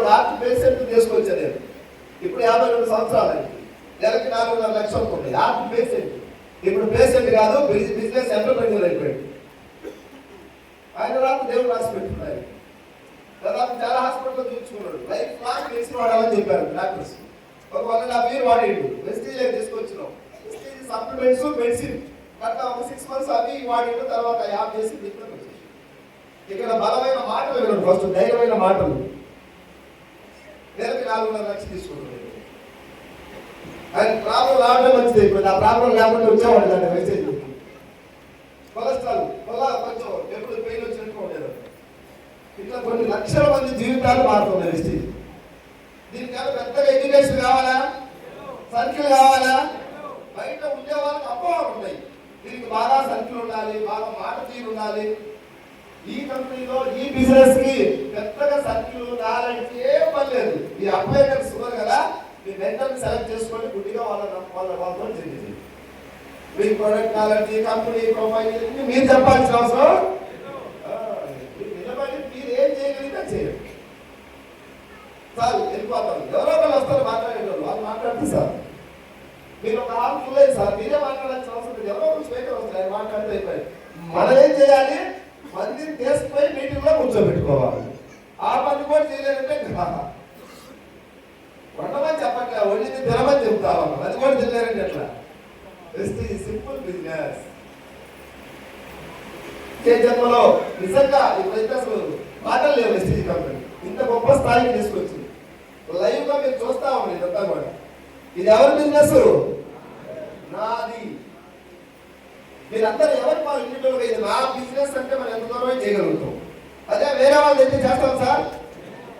Heart patient తీసుకొచ్చాను నేను. ఇప్పుడు 52 సంవత్సరాలు, నెలకి 4.5 లక్షలు ఉంటుంది. హార్ట్ పేషెంట్ ఇప్పుడు పేషెంట్ కాదు, బిజినెస్ ఎంటర్ప్రెన్యూర్ అయిపోయింది. ఆయన రాత్రి దేవుడు రాసి పెట్టుకున్నారు. దాదాపు చాలా హాస్పిటల్లో చూపించుకున్నాడు. లైఫ్ లాంగ్ మెడిసిన్ వాడాలని చెప్పారు డాక్టర్స్. ఒక 1.5 year వాడేడు. వెస్టీజ్ తీసుకొచ్చినాం. వెస్టీజ్ సప్లిమెంట్స్ మెడిసిన్ కనుక ఒక 6 months అవి వాడేడు. తర్వాత యాప్ చేసి దీంట్లోకి వచ్చేసి ఇక్కడ బలమైన మాటలు విన్నాడు. ఫస్ట్ ధైర్యమైన మాటలు. నెలకి 4.5 లక్షలు తీసుకుంటున్నాడు. ఆయన ప్రాబ్లం రావడం మంచిది అయిపోయింది. ఆ ప్రాబ్లం లేకుండా వచ్చేవాడు దాన్ని మెసేజ్. కొలెస్ట్రాల్ కొంచెం ఎప్పుడు పెయిన్ వచ్చినట్టు ఉండేది. ఇట్లా కొన్ని లక్షల మంది జీవితాలు మారుతున్నాయి వెస్టీజ్. దీనికన్నా పెద్దగా ఎడ్యుకేషన్ కావాలా, సర్కిల్ కావాలా? బయట ఉండే వాళ్ళకి అపోహలు ఉన్నాయి. దీనికి బాగా సర్కిల్ ఉండాలి, బాగా మాట తీరు ఉండాలి. ఈ కంపెనీలో ఈ బిజినెస్ కి పెద్దగా సర్కిల్ నాలెడ్జ్ ఏం పని లేదు. ఈ అప్లైనర్స్ ఉన్నారు కదా, మీ మెంటర్ సెలెక్ట్ చేసుకొని గుడ్డిగా వాళ్ళతో జరిగింది. మీ ప్రొడక్ట్ నాలెడ్జ్, కంపెనీ ప్రొఫైల్ ఇవన్నీ మీరు చెప్పాల్సిన అవసరం నిలబడి మీరు ఏం చేయగలిగితే చేయండి. సార్ వెళ్ళిపోతారు, ఎవరో ఒకళ్ళు వస్తారు మాట్లాడేవాళ్ళు. వాళ్ళు మాట్లాడితే సార్ మీరు ఒక హాల్ ఫుల్ అయ్యి సార్ మీరే మాట్లాడాల్సిన అవసరం లేదు. ఎవరో ఒకరు స్పీకర్ వస్తారు, ఆయన మాట్లాడితే అయిపోయి. మనం ఏం చేయాలి? మందిని తీసుకుపోయి మీటింగ్ లో కూర్చోబెట్టుకోవాలి. ఆ పని కూడా చేయలేదంటే వండమని చెప్పట్లే, వండింది తినమని చెప్తావా? అది కూడా తెలియరండి. ఎట్లా సింపుల్ బిజినెస్. జన్మలో నిజంగా ఇప్పుడైతే అసలు మాటలు లేవు. వెస్టీజ్ కంపెనీ ఇంత గొప్ప స్థాయికి తీసుకొచ్చింది. లైవ్ గా మీరు చూస్తా ఉన్నాం. ఇదంతా కూడా ఇది ఎవరి బిజినెస్? నాది. మీరందరూ ఎవరి వాళ్ళు ఇండివిజువల్గా ఇది నా బిజినెస్ అంటే మనం ఎంత దూరమే చేయగలుగుతాం. అదే వేరే వాళ్ళు అయితే చేస్తాం సార్.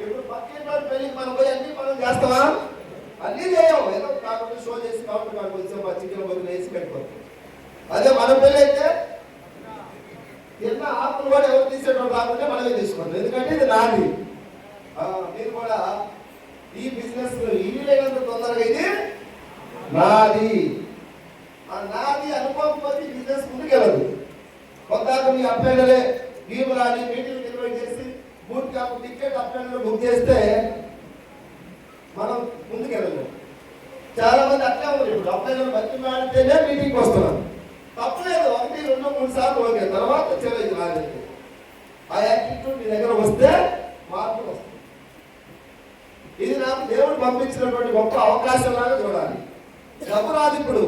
ఇప్పుడు పక్కింటి పెళ్ళికి మనం పోయి అన్ని పనులు చేస్తామా? అన్నీ చేయము. ఏదో కాకుండా షో చేసి కాబట్టి మనకు వచ్చాం మా చికెన్ బదులు వేసి పెట్టుకోవచ్చు. అదే మన పెళ్ళి అయితే ఎన్న ఆకులు కూడా ఎవరు తీసేటప్పుడు రాకుంటే మనమే తీసుకుంటాం. ఎందుకంటే ఇది నాది. మీరు కూడా ఈ బిజినెస్ ఇల్లు తొందరగా ఇది నాది. నాది అనుభవం కొద్ది బిజినెస్ ముందుకెళ్ళదు. కొత్త మీ అప్లైనరే టీమ్ రాని మీటింగ్ నిర్వహించి చేసి బూట్ క్యాంప్ టికెట్ అప్లైనర్ బుక్ చేస్తే మనం ముందుకెళ్ళలేము. చాలా మంది అట్లా ఉన్నారు. ఇప్పుడు అప్లైనర్ బట్టి మాడితేనే మీటింగ్కి వస్తున్నారు. తప్పలేదు, 1, 2, 3 సార్లు ఓకే, తర్వాత చెల్లెది రాలేదు. ఆ యాటిట్యూడ్ మీ దగ్గర వస్తే మార్పు వస్తుంది. ఇది నాకు దేవుడు పంపించినటువంటి గొప్ప అవకాశం లాగా చూడాలి. డబ్బు రాదు. ఇప్పుడు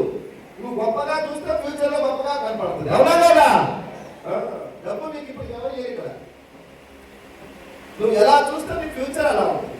నువ్వు గొప్పగా చూస్తే ఫ్యూచర్ లో గొప్పగా కనపడుతుంది. ఎవరా కదా? డబ్బు నీకు ఇప్పుడు ఎవరు చేయరు కదా. నువ్వు ఎలా చూస్తే నీ ఫ్యూచర్ అలా ఉంటుంది.